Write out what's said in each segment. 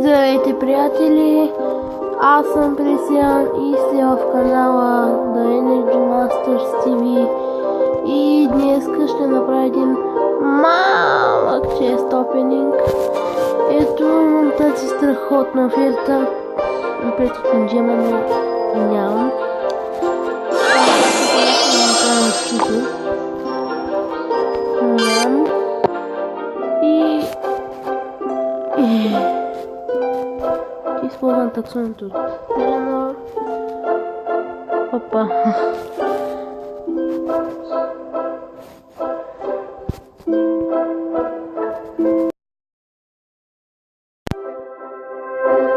Здравейте, приятели! Аз съм Пресиян и сте в канала The Energy Masters TV и днес ще направя един малък чест опенинг. Ето, имам тази страхотна оферта. Напред джема нямам. Използвам таксоното от Теленор. Опа.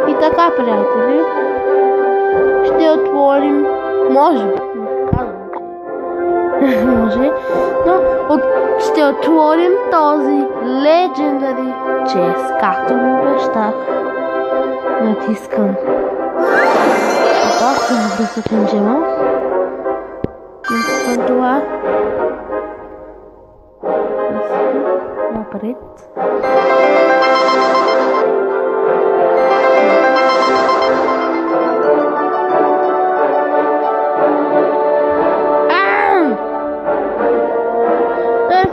И така, приятели, ще отворим, може, но ще отворим този Legendary Chest, както ви обещах. Натискам. Опа, да се джема. Натискам това. Напред.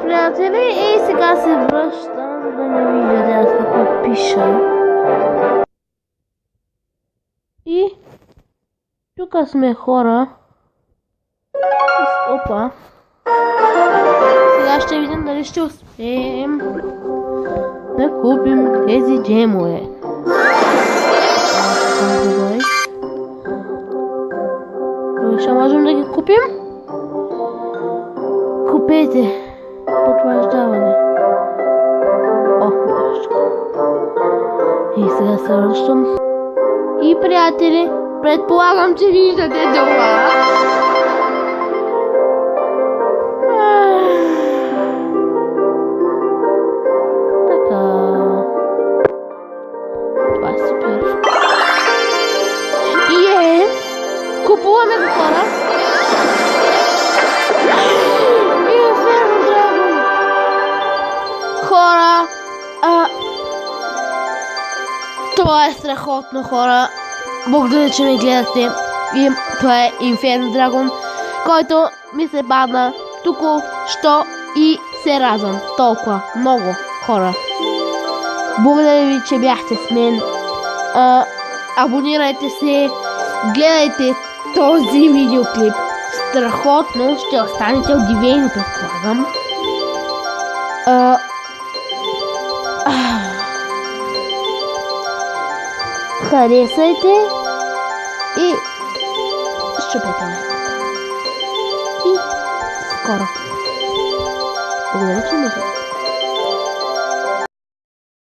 Приятели, и сега се връщам, за да не видя аз какво пиша. И тук сме хора. Опа. Сега ще видим дали ще успеем да купим тези джемове. Ще можем да ги купим? Купете. Потвърждаване. О, нещо. И сега се връщам. И, приятели, предполагам, че виждате това. Така. Това е супер. И купуваме го, хора. Хора, това е страхотно, хора. Благодаря, че ме гледахте. И това е Inferno Dragon, който ми се падна току-що и се радвам толкова много, хора. Благодаря ви, че бяхте с мен. Абонирайте се, гледайте този видеоклип. Страхотно, ще останете удивени, предполагам. Харесайте и щупете ме. И скоро. Благодаря, че ме гледате.